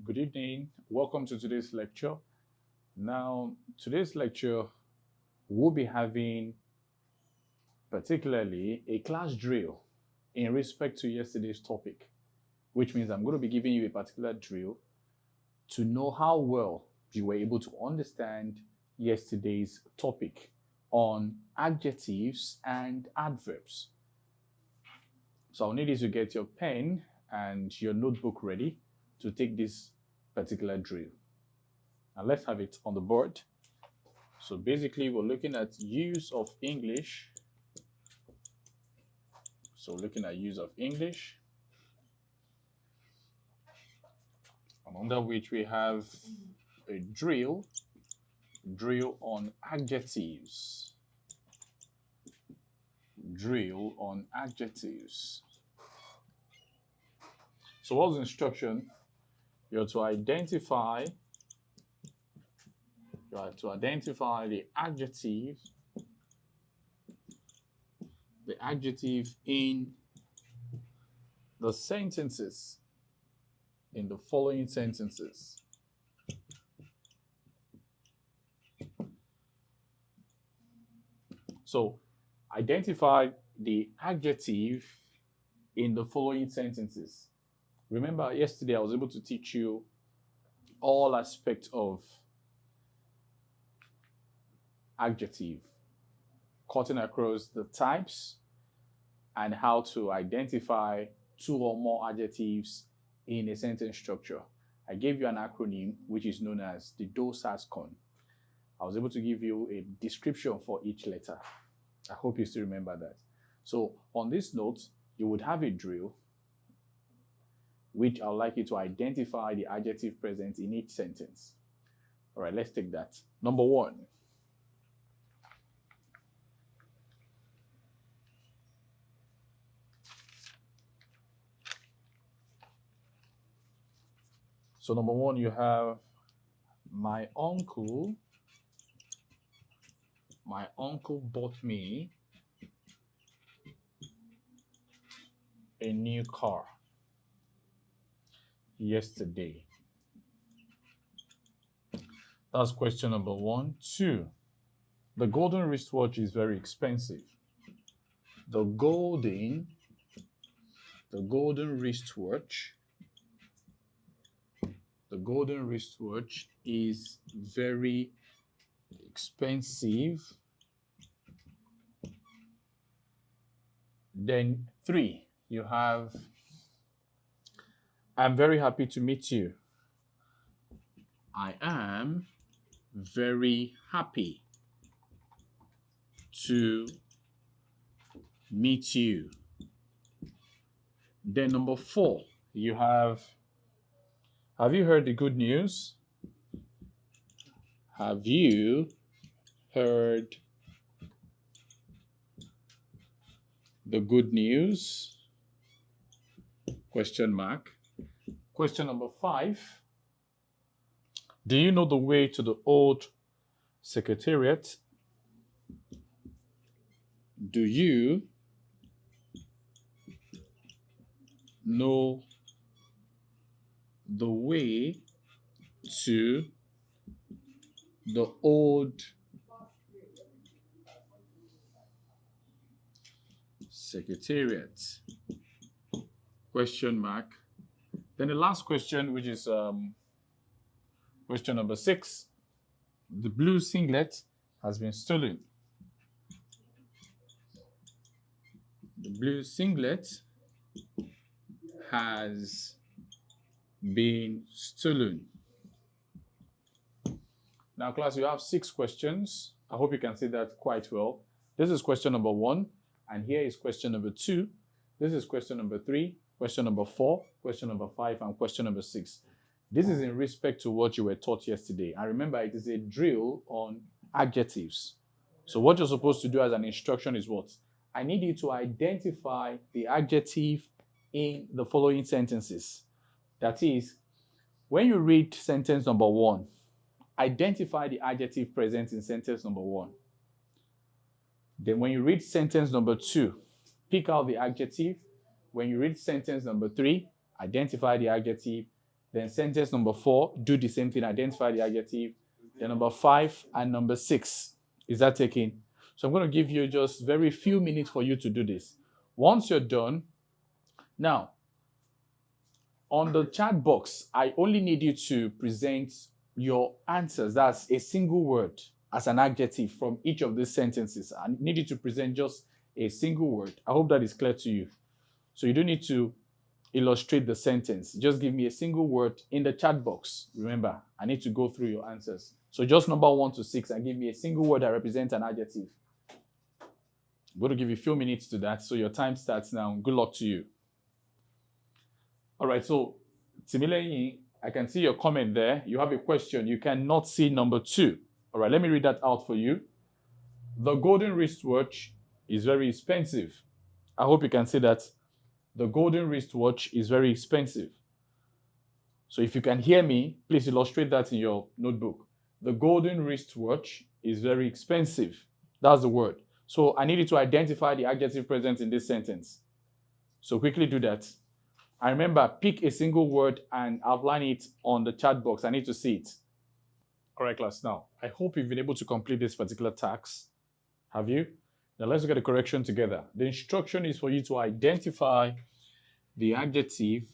Good evening. Welcome to today's lecture. Now, today's lecture, we'll be having particularly a class drill in respect to yesterday's topic, which means I'm going to be giving you a particular drill to know how well you were able to understand yesterday's topic on adjectives and adverbs. So I'll need you to get your pen and your notebook ready to take this particular drill. And let's have it on the board. So basically, we're looking at use of English. So looking at use of English. And under which we have a drill on adjectives. Drill on adjectives. So what's the instruction? You're to identify the adjective in the sentences, in the following sentences. So identify the adjective in the following sentences. Remember, yesterday I was able to teach you all aspects of adjective, cutting across the types and how to identify two or more adjectives in a sentence structure. I gave you an acronym which is known as the DOSASCON. I was able to give you a description for each letter. I hope you still remember that. So on this note, you would have a drill which I would like you to identify the adjective present in each sentence. All right, let's take that. Number one. So number one, you have my uncle bought me a new car yesterday. That's question number one. Two, the golden wristwatch is very expensive. The golden wristwatch is very expensive. Then three, you have I'm very happy to meet you. I am very happy to meet you. Then number four, you have you heard the good news? Have you heard the good news? Question mark. Question number five. Do you know the way to the old secretariat? Do you know the way to the old secretariat? Question mark. Then the last question, which is question number 6. The blue singlet has been stolen. The blue singlet has been stolen. Now, class, you have 6 questions. I hope you can see that quite well. This is question number 1, and here is question number 2. This is question number 3, question number 4, question number 5, and question number 6. This is in respect to what you were taught yesterday. And remember, it is a drill on adjectives. So what you're supposed to do as an instruction is what? I need you to identify the adjective in the following sentences. That is, when you read sentence number 1, identify the adjective present in sentence number 1. Then when you read sentence number 2, pick out the adjective. When you read sentence number 3, identify the adjective. Then sentence number 4, do the same thing, identify the adjective. Then number 5 and number 6. Is that taken? So I'm going to give you just very few minutes for you to do this. Once you're done, now, on the chat box, I only need you to present your answers. That's a single word as an adjective from each of these sentences. I need you to present just a single word. I hope that is clear to you. So you don't need to illustrate the sentence. Just give me a single word in the chat box. Remember, I need to go through your answers. So just number 1 to 6 and give me a single word that represents an adjective. I'm going to give you a few minutes to that. So your time starts now. Good luck to you. All right, so Timileyi, I can see your comment there. You have a question. You cannot see number 2. All right, let me read that out for you. The golden wristwatch is very expensive. I hope you can see that. The golden wristwatch is very expensive. So if you can hear me, please illustrate that in your notebook. The golden wristwatch is very expensive. That's the word. So I need you to identify the adjective present in this sentence. So quickly do that. And remember, pick a single word and outline it on the chat box. I need to see it. All right, class. Now, I hope you've been able to complete this particular task. Have you? Now, let's look at the correction together. The instruction is for you to identify the adjective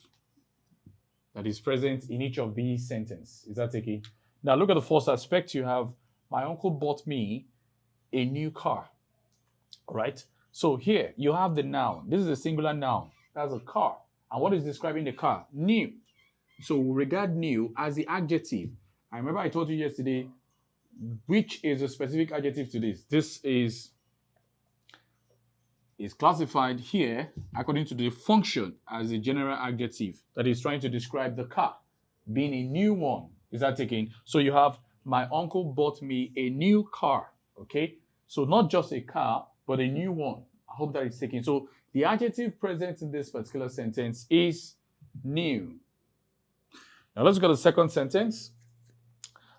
that is present in each of these sentences. Is that okay? Now, look at the first aspect. You have, my uncle bought me a new car. All right? So here, you have the noun. This is a singular noun. That's a car. And what is describing the car? New. So we regard new as the adjective. I remember I told you yesterday, which is a specific adjective to this. This is classified here according to the function as a general adjective that is trying to describe the car being a new one. Is that taken? So you have, my uncle bought me a new car. Okay? So not just a car, but a new one. I hope that is taken. So the adjective present in this particular sentence is new. Now let's go to the second sentence.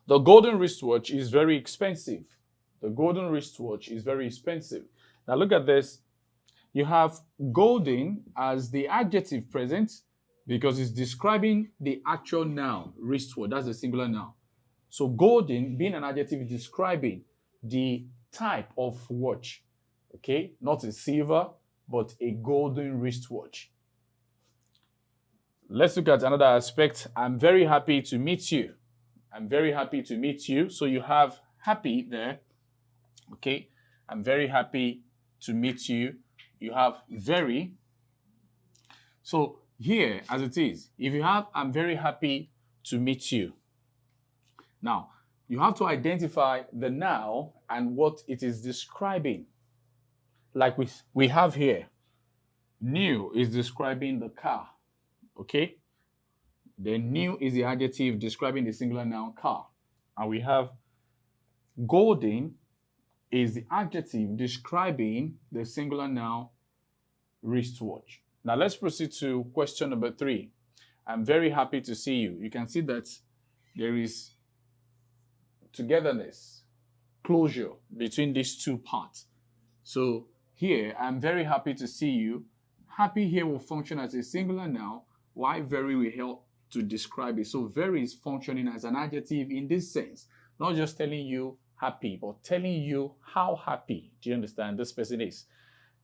The golden wristwatch is very expensive. The golden wristwatch is very expensive. Now look at this. You have golden as the adjective present because it's describing the actual noun, wristwatch. That's the singular noun. So golden, being an adjective, is describing the type of watch. Okay? Not a silver, but a golden wristwatch. Let's look at another aspect. I'm very happy to meet you. I'm very happy to meet you. So you have happy there. Okay? I'm very happy to meet you. You have very. So here, as it is, if you have, I'm very happy to meet you. Now, you have to identify the noun and what it is describing. Like we have here, new is describing the car. Okay? Then new is the adjective describing the singular noun car. And we have golden is the adjective describing the singular noun wristwatch. Now let's proceed to question number 3. I'm very happy to see you. You can see that there is togetherness, closure between these two parts. So here, I'm very happy to see you. Happy here will function as a singular noun, while very will help to describe it. So very is functioning as an adjective in this sense, not just telling you happy, but telling you how happy, do you understand, this person is.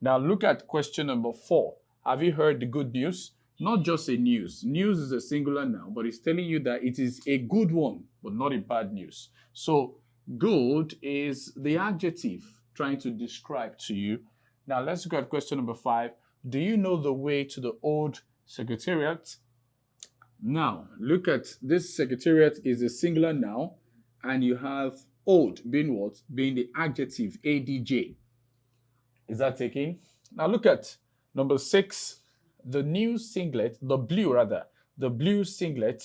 Now look at question number 4. Have you heard the good news? Not just a news. News is a singular noun, but it's telling you that it is a good one, but not a bad news. So good is the adjective trying to describe to you. Now let's look at question number 5. Do you know the way to the old secretariat? Now look at this. Secretariat is a singular noun, and you have old being what? Being the adjective, adj. Is that taken? Now look at number 6. The new singlet, the blue singlet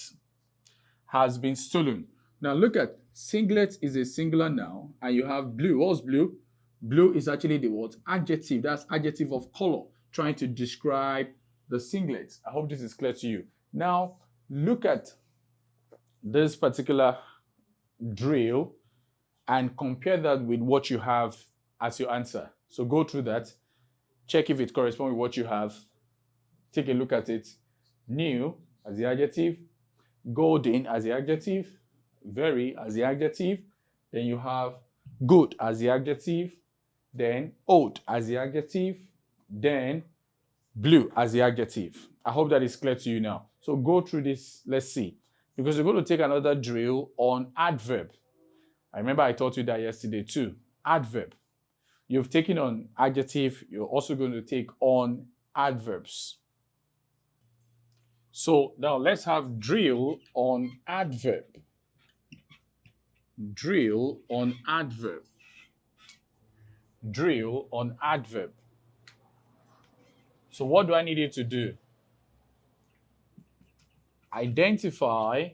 has been stolen. Now look at singlet is a singular noun, and you have blue. What's blue? Blue is actually the what? Adjective. That's adjective of color, trying to describe the singlet. I hope this is clear to you. Now look at this particular drill and compare that with what you have as your answer. So go through that, check if it corresponds with what you have. Take a look at it. New as the adjective. golden as the adjective, very as the adjective, then you have good as the adjective, then old as the adjective, then blue as the adjective. I hope that is clear to you now. So go through this, let's see. Because we're going to take another drill on adverb. I remember I taught you that yesterday too. Adverb. You've taken on adjective, you're also going to take on adverbs. So now let's have drill on adverb. Drill on adverb. Drill on adverb. So what do I need you to do? Identify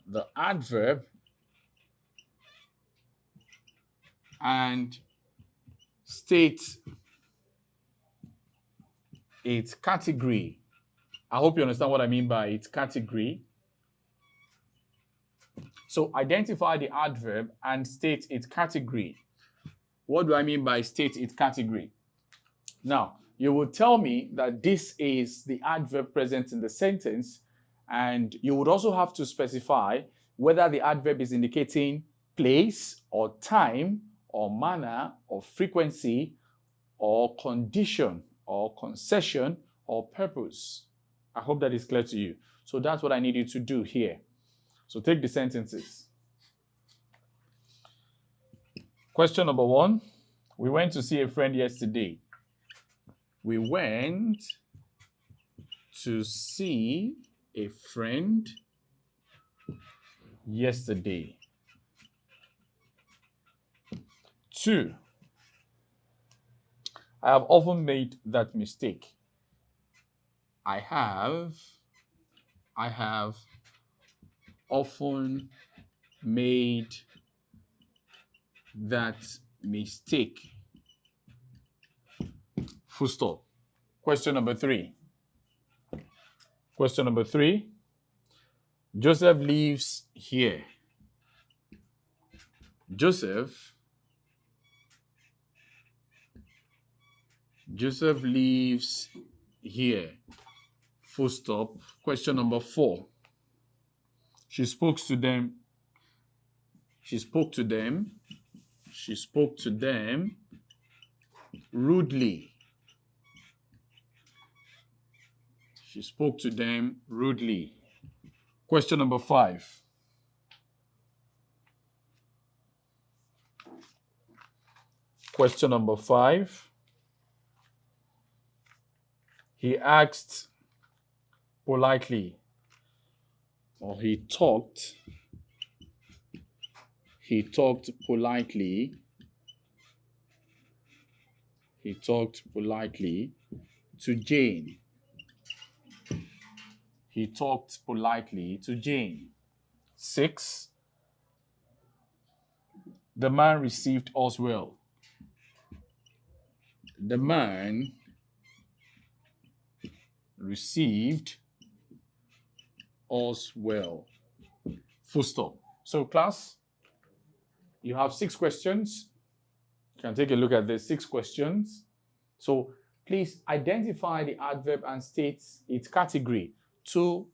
the adverb and state its category. I hope you understand what I mean by its category. So identify the adverb and state its category. What do I mean by state its category? Now, you will tell me that this is the adverb present in the sentence, and you would also have to specify whether the adverb is indicating place or time or manner or frequency or condition or concession or purpose. I hope that is clear to you. So that's what I need you to do here. So take the sentences. Question number 1. We went to see a friend yesterday. We went to see a friend yesterday. 2. I have often made that mistake. I have often made that mistake. Full stop. Question number 3. Question number 3. Joseph lives here. Joseph lives here. Full stop. Question number 4. She spoke to them rudely. She spoke to them rudely. Question number 5. Question number 5. He asked politely, or he talked politely. He talked politely to Jane. He talked politely to Jane. 6. The man received us well. The man received us well. Full stop. So class, you have 6 questions. You can take a look at the 6 questions. So please identify the adverb and state its category. 2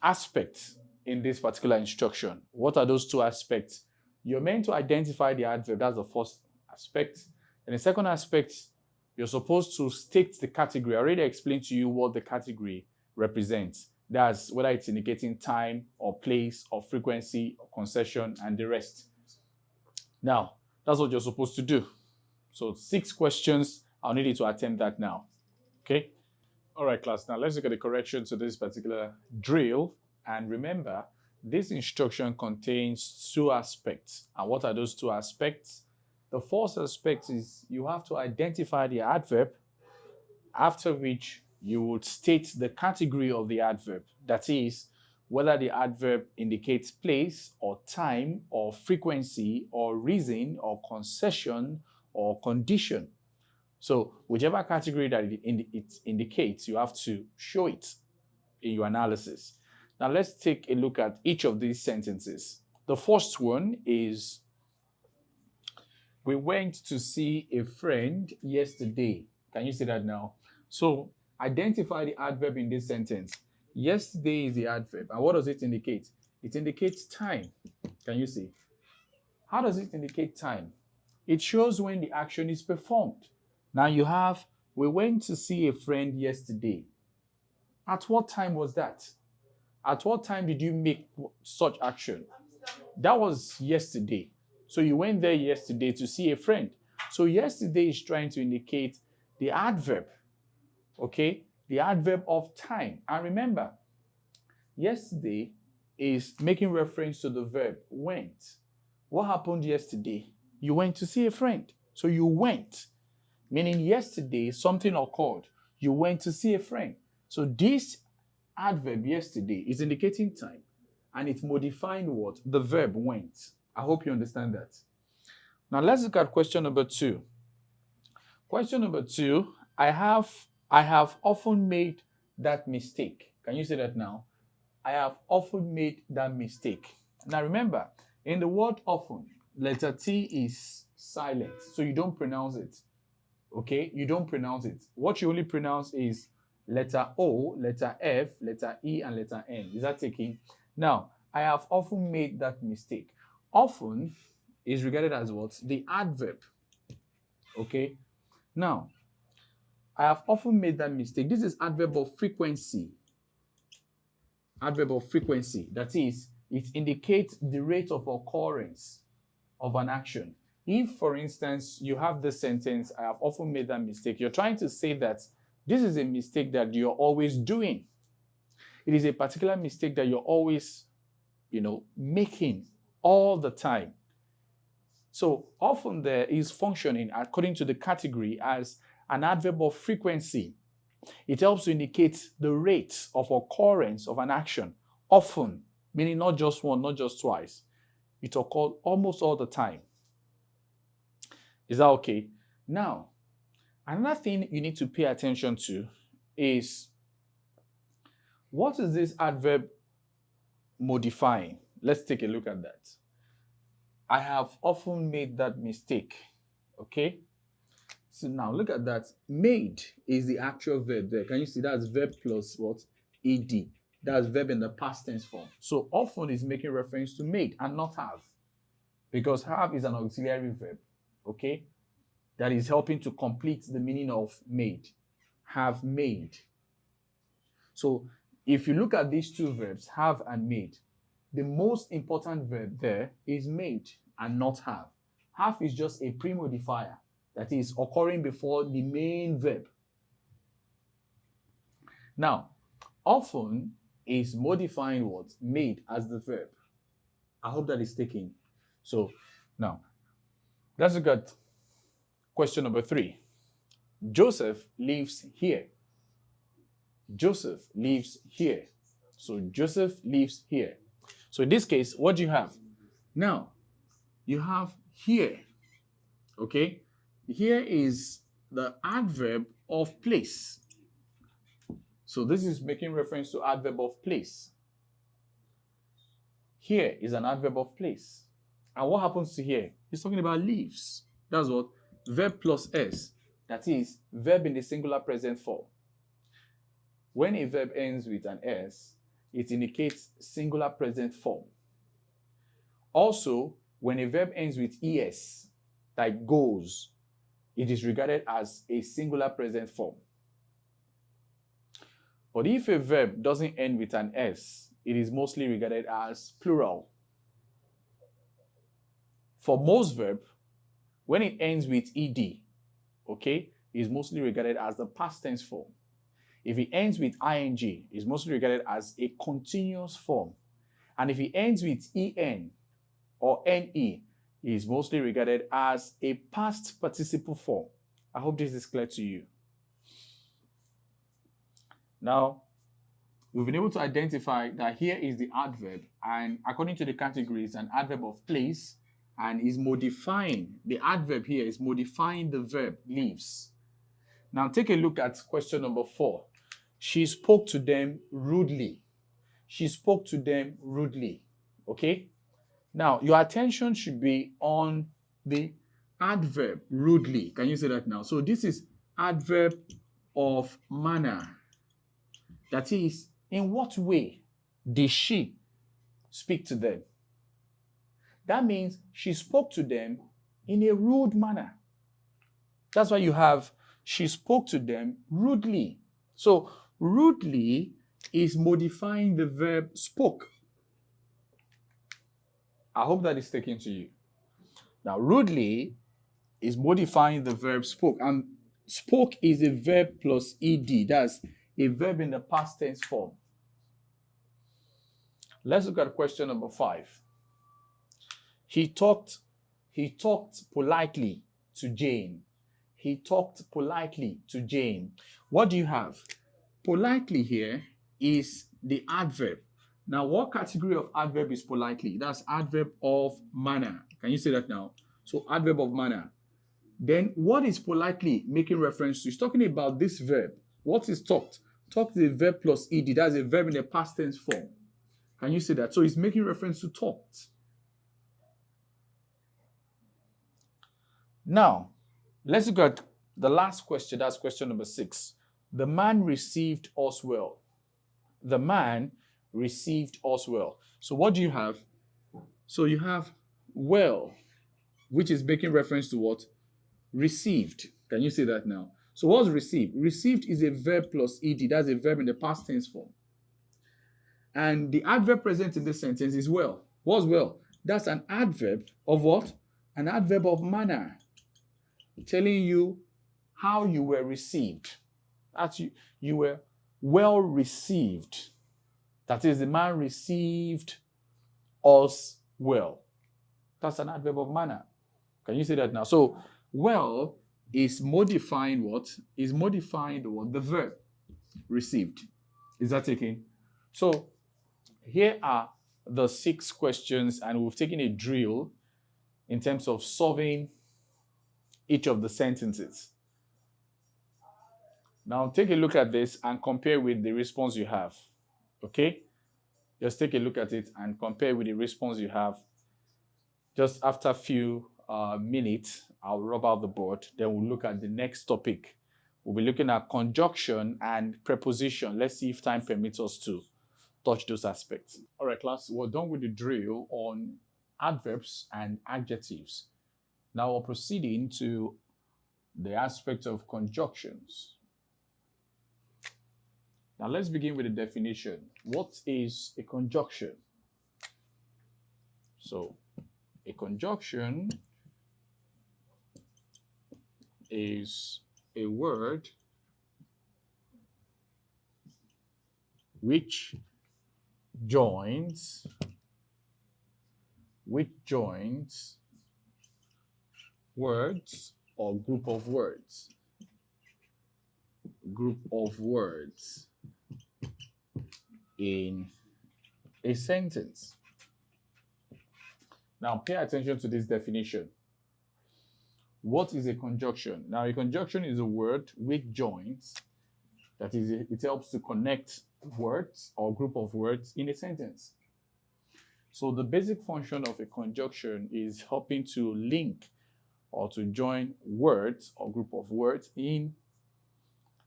aspects in this particular instruction. What are those 2 aspects? You're meant to identify the adverb. That's the first aspect. And the second aspect, you're supposed to state the category. I already explained to you what the category represents. That's whether it's indicating time or place or frequency or concession and the rest. Now, that's what you're supposed to do. So 6 questions. I'll need you to attempt that now. Okay? All right, class. Now let's look at the correction to this particular drill. And remember, this instruction contains 2 aspects. And what are those 2 aspects? The first aspect is you have to identify the adverb, after which you would state the category of the adverb. That is, whether the adverb indicates place or time or frequency or reason or concession or condition. So whichever category that it indicates, you have to show it in your analysis. Now let's take a look at each of these sentences. The first one is, we went to see a friend yesterday. Can you see that now? So Identify the adverb in this sentence. Yesterday is the adverb. And what does it indicate? It indicates time. Can you see? How does it indicate time? It shows when the action is performed. Now you have, we went to see a friend yesterday. At what time was that? At what time did you make such action? That was yesterday. So you went there yesterday to see a friend. So yesterday is trying to indicate the adverb, okay? The adverb of time. And remember, yesterday is making reference to the verb went. What happened yesterday? You went to see a friend. So you went, meaning yesterday something occurred. You went to see a friend. So this adverb yesterday is indicating time, and it's modifying what? The verb went. I hope you understand that. Now let's look at question number 2. Question number 2, I have often made that mistake. Can you say that now? I have often made that mistake. Now remember, in the word often, letter T is silent, so you don't pronounce it. Okay? You don't pronounce it. What you only pronounce is letter O, letter F, letter E, and letter N. Is that taking? Now, I have often made that mistake. Often is regarded as what? The adverb. Okay? Now, I have often made that mistake. This is adverb of frequency. Adverb of frequency. That is, it indicates the rate of occurrence of an action. If, for instance, you have the sentence, I have often made that mistake, you're trying to say that this is a mistake that you're always doing. It is a particular mistake that you're always, making all the time. So often there is functioning according to the category as an adverb of frequency. It helps to indicate the rate of occurrence of an action. Often, meaning not just one, not just twice. It occurs almost all the time. Is that okay? Now, another thing you need to pay attention to is, what is this adverb modifying? Let's take a look at that. I have often made that mistake. Okay? So now look at that. Made is the actual verb there. Can you see that's verb plus what? Ed. That's verb in the past tense form. So often is making reference to made and not have. Because have is an auxiliary verb. Okay? That is helping to complete the meaning of made. Have made. So if you look at these two verbs, have and made, the most important verb there is made and not have. Have is just a pre-modifier that is occurring before the main verb. Now, often is modifying what? Made as the verb. I hope that is taken. So now, let's look at question number 3. Joseph lives here. Joseph lives here. So Joseph lives here. So in this case, what do you have? Now, you have here. Okay? Here is the adverb of place. So this is making reference to adverb of place. Here is an adverb of place. And what happens to here? He's talking about lives. That's what? Verb plus S. That is, verb in the singular present form. When a verb ends with an S, it indicates singular present form. Also, when a verb ends with ES, like goes, it is regarded as a singular present form. But if a verb doesn't end with an S, it is mostly regarded as plural. For most verbs, when it ends with ED, okay, it is mostly regarded as the past tense form. If it ends with ing, it is mostly regarded as a continuous form. And if it ends with en or ne, it is mostly regarded as a past participle form. I hope this is clear to you. Now, we've been able to identify that here is the adverb, and according to the categories, an adverb of place, and is modifying, the adverb here is modifying the verb lives. Now take a look at question number 4. She spoke to them rudely. She spoke to them rudely. Okay? Now, your attention should be on the adverb rudely. Can you say that now? So this is adverb of manner. That is, in what way did she speak to them? That means she spoke to them in a rude manner. That's why you have, she spoke to them rudely. So rudely is modifying the verb spoke. I hope that is taken to you. Now, rudely is modifying the verb spoke. And spoke is a verb plus ed. That's a verb in the past tense form. Let's look at question number 5. He talked politely to Jane. He talked politely to Jane. What do you have? Politely here is the adverb. Now, what category of adverb is politely? That's adverb of manner. Can you say that now? So, adverb of manner. Then, what is politely making reference to? It's talking about this verb. What is talked? Talked is a verb plus ed. That's a verb in the past tense form. Can you say that? So, it's making reference to talked. Now, let's look at the last question. That's question number 6. The man received us well. The man received us well. So what do you have? So you have well, which is making reference to what? Received. Can you say that now? So what's received? Received is a verb plus ed. That's a verb in the past tense form. And the adverb present in this sentence is well. What's well? That's an adverb of what? An adverb of manner. Telling you how you were received. That you were well received. That is, the man received us well. That's an adverb of manner. Can you say that now? So, well is modifying what? Is modifying the what? The verb received. Is that taken? So, here are the 6 questions, and we've taken a drill in terms of solving each of the sentences. Now take a look at this and compare with the response you have. Okay? Just take a look at it and compare with the response you have. Just after a few minutes, I'll rub out the board. Then we'll look at the next topic. We'll be looking at conjunction and preposition. Let's see if time permits us to touch those aspects. All right, class, we're done with the drill on adverbs and adjectives. Now we're proceeding to the aspect of conjunctions. Now let's begin with the definition. What is a conjunction? So a conjunction is a word which joins words or group of words in a sentence. Now pay attention to this definition. What is a conjunction? Now a conjunction is a word which joins, that is, it helps to connect words or group of words in a sentence. So the basic function of a conjunction is helping to link or to join words or group of words in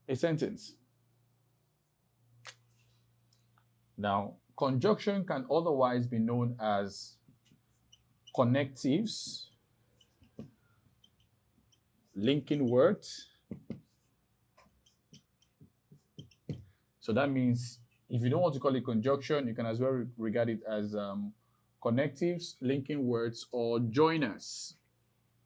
a sentence. Now, conjunction can otherwise be known as connectives, linking words. So that means if you don't want to call it conjunction, you can as well regard it as connectives, linking words, or joiners.